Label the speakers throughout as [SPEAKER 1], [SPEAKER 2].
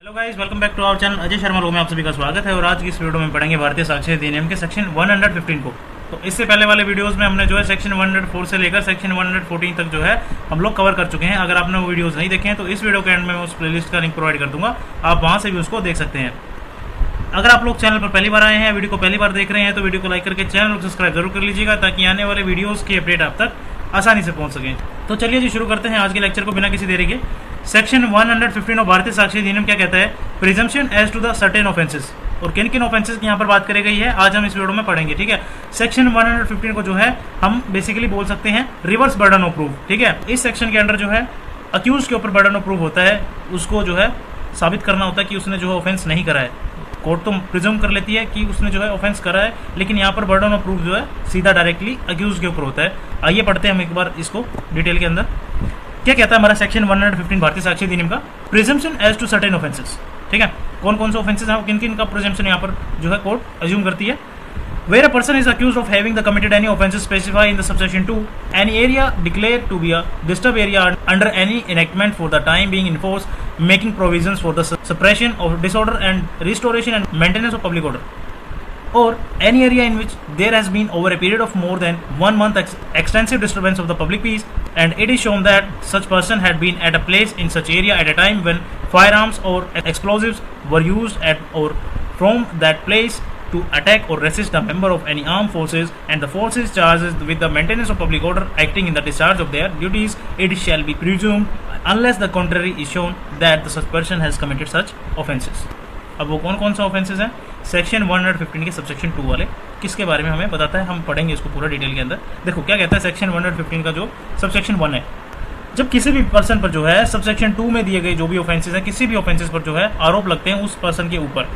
[SPEAKER 1] Hello guys, welcome back to our channel Ajay Sharma लोग में आप सभी का स्वागत है। और आज की इस वीडियो में पढ़ेंगे भारतीय साक्ष्य अधिनियम के सेक्शन 115 को। तो इससे पहले वाले वीडियोस में हमने जो है सेक्शन 104 से लेकर सेक्शन 114 तक जो है हम लोग कवर कर चुके हैं। अगर आपने वो वीडियोस नहीं देखे हैं तो इस वीडियो के एंड में मैं उस प्लेलिस्ट का लिंक प्रोवाइड कर दूंगा, आप वहां से भी उसको देख सकते हैं। अगर आप लोग चैनल पर पहली बार आए हैं, वीडियो को पहली बार देख रहे हैं, तो वीडियो को लाइक करके चैनल को सब्सक्राइब जरूर कर लीजिएगा ताकि आने वाले वीडियोस की अपडेट आप तक आसानी से पहुंच सकें। तो चलिए जी शुरू करते हैं आज के लेक्चर को बिना किसी देरी के। सेक्शन 115 ऑफ भारतीय साक्ष्य अधिनियम क्या कहता है? Presumption as to the certain offences. और किन किन ऑफेंसेस की यहाँ पर बात करी गई है आज हम इस वीडियो में पढ़ेंगे, ठीक है। सेक्शन 115 को जो है हम बेसिकली बोल सकते हैं रिवर्स बर्डन ऑफ प्रूफ, ठीक है। इस सेक्शन के अंडर जो है अक्यूज के ऊपर बर्डन ऑफ प्रूफ होता है, उसको जो है साबित करना होता है कि उसने जो है ऑफेंस नहीं करा है। कोर्ट तो प्रिज्यूम कर लेती है कि उसने जो है ऑफेंस करा है, लेकिन यहाँ पर बर्डन ऑफ प्रूफ जो है सीधा डायरेक्टली अक्यूज के ऊपर होता है। आइए पढ़ते हैं हम एक बार इसको डिटेल के अंदर। क्या कहता है हमारा सेक्शन 115 भारतीय साक्ष्य अधिनियम का? Presumption as to certain offences, ठीक है। कौन कौन से ऑफेंसेस हैं, किन किन का प्रिजम्पशन यहाँ पर जो है कोर्ट अज्यूम करती है? Where a person is accused of having committed any offences specified in the subsection 2, any area declared to be a disturbed area under any enactment for the time being enforced, making provisions for the suppression of disorder and restoration and maintenance of public order, or any area in which there has been over a period of more than 1 month extensive disturbance of the public peace, and it is shown that such person had been at a place in such area at a time when firearms or explosives were used at or from that place to attack or resist a member of any armed forces, and the forces charged with the maintenance of public order acting in the discharge of their duties, it shall be presumed unless the contrary is shown that the such person has committed such offences। अब वो कौन कौन सा offences हैं? Section 115 के subsection 2 वाले किसके बारे में हमें बताता है, हम पढ़ेंगे इसको पूरा डिटेल के अंदर। देखो क्या कहता है सेक्शन 115 का जो सबसेक्शन 1 है, जब किसी भी पर्सन पर जो है सबसेक्शन 2 में दिए गए जो भी ऑफेंसेस हैं, किसी भी ऑफेंसेस पर जो है आरोप लगते हैं उस पर्सन के ऊपर,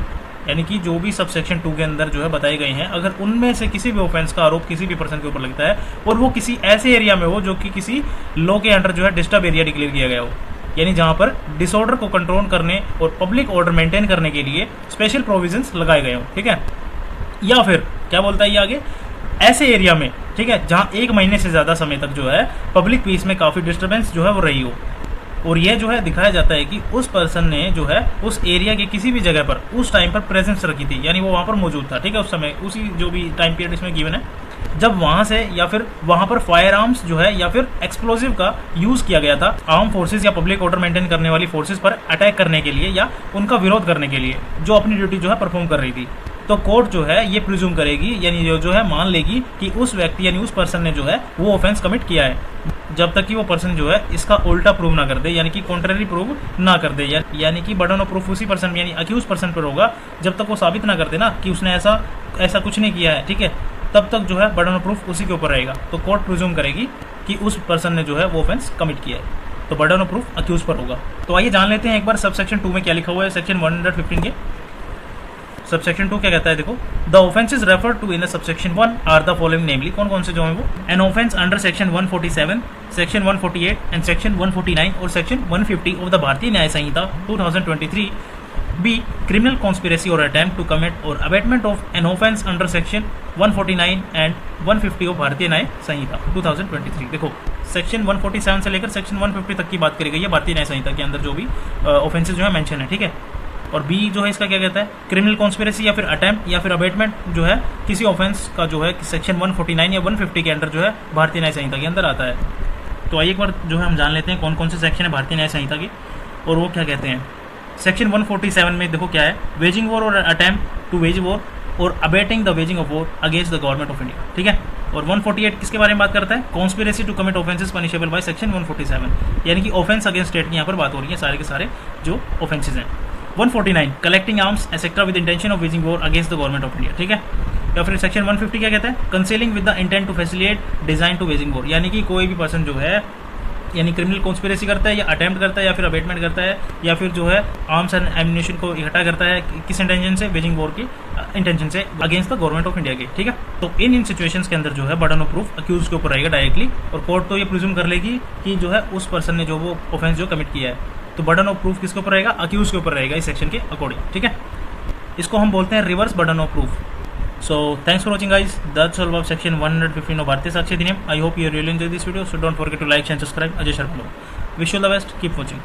[SPEAKER 1] यानी कि जो भी सबसेक्शन 2 के अंदर जो है बताए गए हैं, अगर उनमें से किसी भी ऑफेंस का आरोप किसी भी पर्सन के ऊपर लगता है और वो किसी ऐसे एरिया में हो जो कि किसी लॉ के अंडर जो है डिस्टर्ब एरिया डिक्लेयर किया गया हो, यानी जहां पर डिसऑर्डर को कंट्रोल करने और पब्लिक ऑर्डर मेंटेन करने के लिए स्पेशल प्रोविजंस लगाए गए हो, ठीक है। या फिर क्या बोलता है ये आगे, ऐसे एरिया में, ठीक है, जहां 1 महीने से ज्यादा समय तक जो है पब्लिक पीस में काफी डिस्टर्बेंस जो है वो रही हो, और यह जो है दिखाया जाता है कि उस पर्सन ने जो है उस एरिया के किसी भी जगह पर उस टाइम पर प्रेजेंस रखी थी, यानी वो वहां पर मौजूद था, ठीक है, उस समय उसी जो भी टाइम पीरियड इसमें गिवन है, जब वहां से या फिर वहां पर फायर आर्म्स जो है या फिर एक्सप्लोजिव का यूज किया गया था आर्म फोर्सेस या पब्लिक ऑर्डर मेंटेन करने वाली फोर्सेस पर अटैक करने के लिए या उनका विरोध करने के लिए, जो अपनी ड्यूटी जो है परफॉर्म कर रही थी। तो कोर्ट जो है ये प्रिज्यूम करेगी, यानी जो है मान लेगी कि उस व्यक्ति यानी उस पर्सन ने जो है वो ऑफेंस कमिट किया है, जब तक कि वो पर्सन जो है इसका उल्टा प्रूव ना कर दे, यानी कि कॉन्ट्ररी प्रूव ना कर दे, यानी कि बर्डन ऑफ प्रूफ उसी पर्सन यानी अक्यूज पर्सन पर होगा जब तक वो साबित ना कर दे ना कि उसने ऐसा कुछ नहीं किया है, ठीक है, तब तक जो है बर्डन ऑफ प्रूफ उसी के ऊपर रहेगा। तो कोर्ट प्रिज्यूम करेगी कि उस पर्सन ने जो है वो ऑफेंस कमिट किया है, तो बर्डन ऑफ प्रूफ अक्यूज पर होगा। तो आइए जान लेते हैं एक बार सबसेक्शन 2 में क्या लिखा हुआ है सेक्शन 115 के। सबसेक्शन 2 क्या कहता है? देखो, the offences referred to in subsection 1 are the following, namely कौन कौन से जो है वो, an offence under section 147, section 148 and section 149 और section 150 of the Bharatiya Nyaya Sanhita 2023। B, criminal conspiracy और अटेम्प्ट टू कमिट और abetment of an offence under section 149 and 150 of Bharatiya Nyaya Sanhita 2023। देखो, सेक्शन 147 से लेकर सेक्शन 150 तक की बात करी गई है भारतीय न्याय संहिता के अंदर जो भी ऑफेंसेस जो है मेंशन है, ठीक है। और बी जो है इसका क्या कहता है? क्रिमिनल कॉन्स्पिरेसी या फिर अटेम्प्ट या फिर अबेटमेंट जो है किसी ऑफेंस का जो है सेक्शन 149 या 150 के अंडर जो है भारतीय न्याय संहिता के अंदर आता है। तो आइए एक बार जो है हम जान लेते हैं कौन कौन से सेक्शन है भारतीय न्याय संहिता के और वो क्या कहते हैं। सेक्शन 147 में देखो क्या है, वेजिंग वॉर और अटेम्प्ट टू वेज वॉर और abetting the waging of war against the government of India, ठीक है। और 148 किसके बारे में बात करता है? Conspiracy to commit offences punishable by section 147, यानी कि ऑफेंस अगेंस्ट स्टेट की यहाँ पर बात हो रही है, सारे के सारे जो ऑफेंसेस हैं। 149 collecting arms etcetera with intention of waging war against the government of India, ठीक है। या फिर सेक्शन 150 क्या कहता है? Concealing with the intent to facilitate design to waging war, यानी कि कोई भी पर्सन जो है यानी क्रिमिनल कॉन्स्पिरेसी करता है या अटेम्प्ट करता है या फिर अबेटमेंट करता है या फिर जो है आर्म्स एंड एम्युनिशन को इकट्ठा करता है किस इंटेंशन से? वेजिंग वॉर की इंटेंशन से against the government of India के, ठीक है। तो इन सिचुएशंस के अंदर जो है बर्डन ऑफ प्रूफ अक्यूज के ऊपर रहेगा डायरेक्टली, और कोर्ट तो ये प्रिज्यूम कर लेगी कि जो है उस पर्सन ने जो वो ऑफेंस जो कमिट किया है, तो बर्डन ऑफ प्रूफ किसके ऊपर रहेगा? अक्यूज के ऊपर रहेगा इस सेक्शन के अकॉर्डिंग, ठीक है। इसको हम बोलते हैं reverse burden of proof. So thanks for watching guys, that's all about section 115 of भारतीय साक्ष्य अधिनियम। I hope you really enjoyed this video, so don't forget to like and subscribe। Ajay Sharma, wish you all the best, keep watching।